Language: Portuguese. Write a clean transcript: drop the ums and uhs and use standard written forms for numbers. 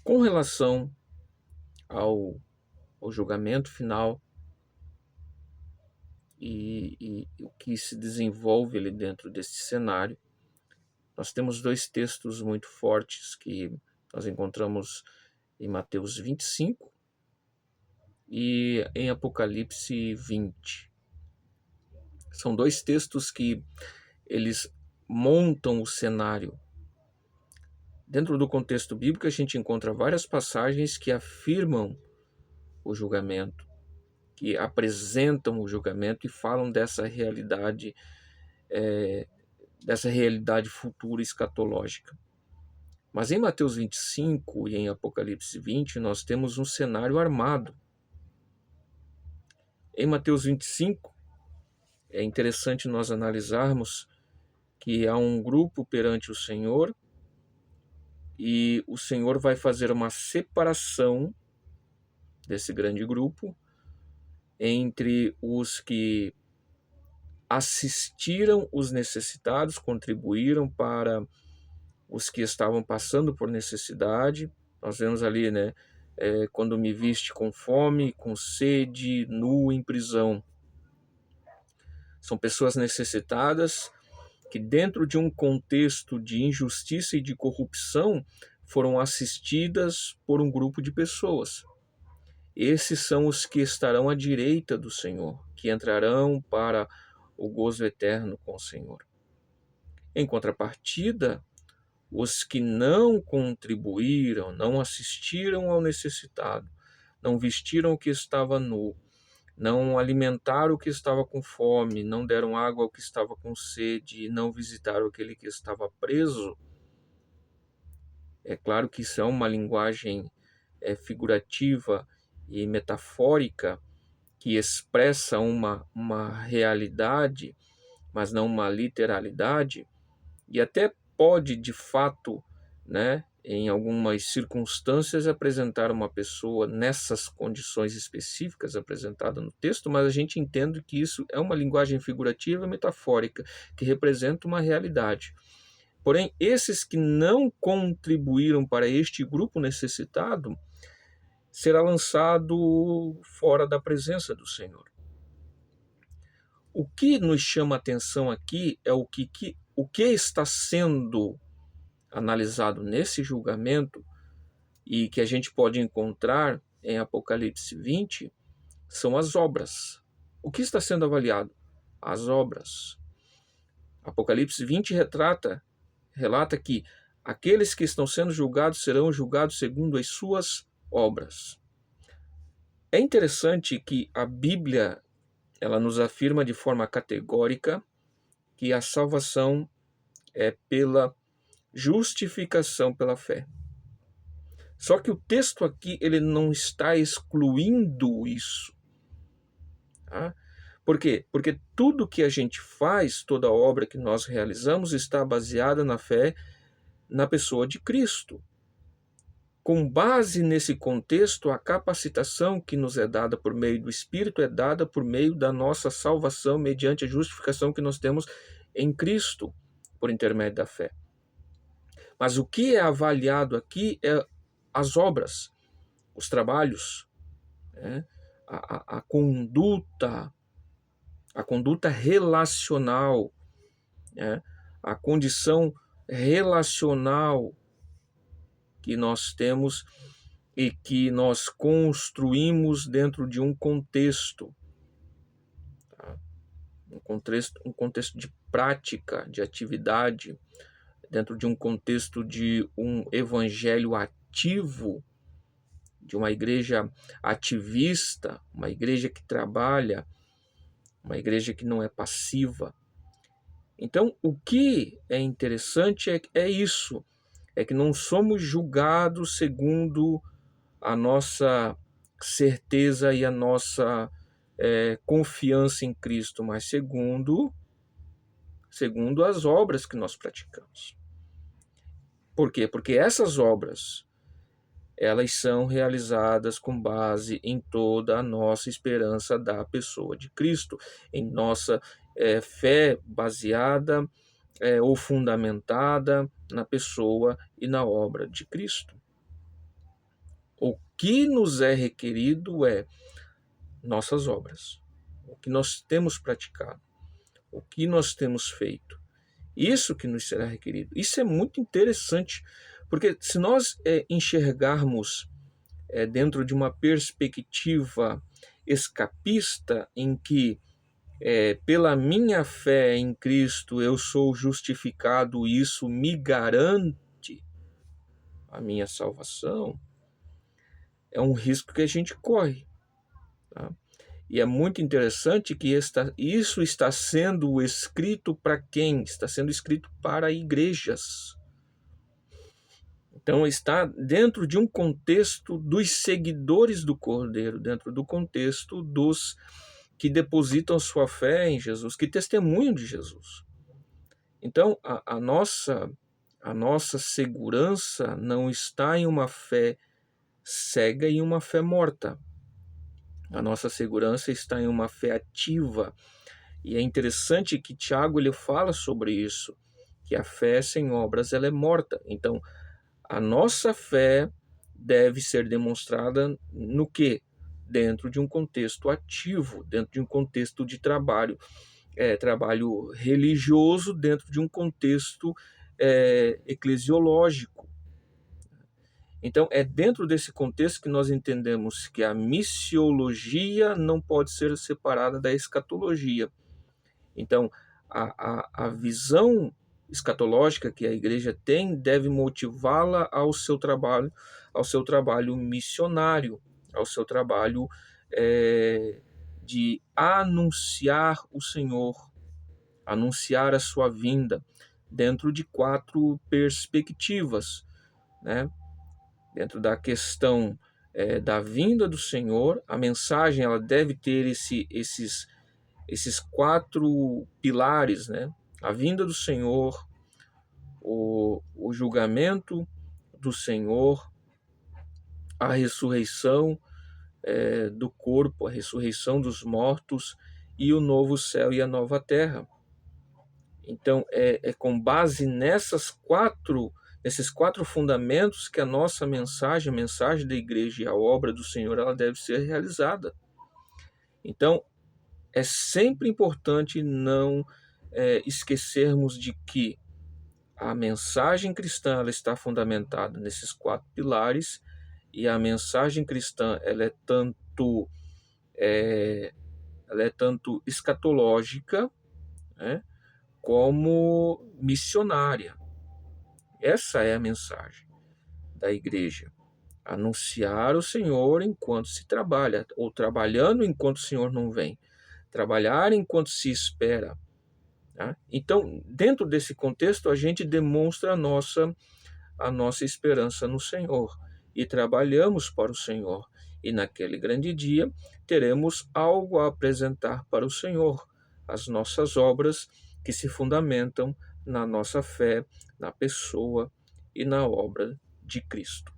Com relação ao julgamento final e o que se desenvolve ali dentro desse cenário, nós temos dois textos muito fortes que nós encontramos em Mateus 25 e em Apocalipse 20. São dois textos que eles montam o cenário. Dentro do contexto bíblico, a gente encontra várias passagens que afirmam o julgamento, que apresentam o julgamento e falam dessa realidade futura escatológica. Mas em Mateus 25 e em Apocalipse 20, nós temos um cenário armado. Em Mateus 25, é interessante nós analisarmos que há um grupo perante o Senhor e o Senhor vai fazer uma separação desse grande grupo entre os que assistiram os necessitados, contribuíram para os que estavam passando por necessidade. Nós vemos ali, né? Quando me viste com fome, com sede, nu, em prisão. São pessoas necessitadas que, dentro de um contexto de injustiça e de corrupção, foram assistidas por um grupo de pessoas. Esses são os que estarão à direita do Senhor, que entrarão para o gozo eterno com o Senhor. Em contrapartida, os que não contribuíram, não assistiram ao necessitado, não vestiram o que estava nu, não alimentaram o que estava com fome, não deram água ao que estava com sede, não visitaram aquele que estava preso. É claro que isso é uma linguagem figurativa e metafórica que expressa uma realidade, mas não uma literalidade, e até pode, de fato, né, em algumas circunstâncias, apresentar uma pessoa nessas condições específicas apresentadas no texto, mas a gente entende que isso é uma linguagem figurativa e metafórica, que representa uma realidade. Porém, esses que não contribuíram para este grupo necessitado, será lançado fora da presença do Senhor. O que nos chama a atenção aqui é o que está sendo analisado nesse julgamento e que a gente pode encontrar em Apocalipse 20 são as obras. O que está sendo avaliado? As obras. Apocalipse 20 relata que aqueles que estão sendo julgados serão julgados segundo as suas obras. É interessante que a Bíblia ela nos afirma de forma categórica que a salvação é pela justificação pela fé. Só que o texto aqui ele não está excluindo isso. Tá? Por quê? Porque tudo que a gente faz, toda obra que nós realizamos está baseada na fé na pessoa de Cristo. Com base nesse contexto, a capacitação que nos é dada por meio do Espírito é dada por meio da nossa salvação, mediante a justificação que nós temos em Cristo, por intermédio da fé. Mas o que é avaliado aqui é as obras, os trabalhos, né? a conduta relacional, né? A condição relacional que nós temos e que nós construímos dentro de um contexto, tá? um contexto de prática, de atividade, dentro de um contexto de um evangelho ativo, de uma igreja ativista, uma igreja que trabalha, uma igreja que não é passiva. Então, o que é interessante é isso, é que não somos julgados segundo a nossa certeza e a nossa confiança em Cristo, mas segundo as obras que nós praticamos. Por quê? Porque essas obras, elas são realizadas com base em toda a nossa esperança da pessoa de Cristo, em nossa fé baseada ou fundamentada na pessoa e na obra de Cristo. O que nos é requerido é nossas obras, o que nós temos praticado, o que nós temos feito. Isso que nos será requerido. Isso é muito interessante, porque se nós enxergarmos dentro de uma perspectiva escapista, em que pela minha fé em Cristo eu sou justificado, e isso me garante a minha salvação, é um risco que a gente corre. Tá? E é muito interessante que isso está sendo escrito para quem? Está sendo escrito para igrejas. Então está dentro de um contexto dos seguidores do Cordeiro, dentro do contexto dos que depositam sua fé em Jesus, que testemunham de Jesus. Então a nossa segurança não está em uma fé cega e em uma fé morta. A nossa segurança está em uma fé ativa. E é interessante que Tiago ele fala sobre isso, que a fé sem obras ela é morta. Então, a nossa fé deve ser demonstrada no quê? Dentro de um contexto ativo, dentro de um contexto de trabalho, trabalho religioso, dentro de um contexto eclesiológico. Então, é dentro desse contexto que nós entendemos que a missiologia não pode ser separada da escatologia. Então, a visão escatológica que a igreja tem deve motivá-la ao seu trabalho missionário, ao seu trabalho de anunciar o Senhor, anunciar a sua vinda, dentro de 4 perspectivas, né? Dentro da questão da vinda do Senhor, a mensagem ela deve ter esses 4 pilares, né? A vinda do Senhor, o julgamento do Senhor, a ressurreição do corpo, a ressurreição dos mortos e o novo céu e a nova terra. Então, é com base nesses 4 fundamentos que a nossa mensagem, a mensagem da igreja e a obra do Senhor, ela deve ser realizada. Então, é sempre importante não esquecermos de que a mensagem cristã ela está fundamentada nesses 4 pilares, e a mensagem cristã ela é tanto escatológica, né, como missionária. Essa é a mensagem da igreja. Anunciar o Senhor enquanto se trabalha, ou trabalhando enquanto o Senhor não vem. Trabalhar enquanto se espera. Tá? Então, dentro desse contexto, a gente demonstra a nossa esperança no Senhor e trabalhamos para o Senhor. E naquele grande dia teremos algo a apresentar para o Senhor, as nossas obras que se fundamentam na nossa fé, na pessoa e na obra de Cristo.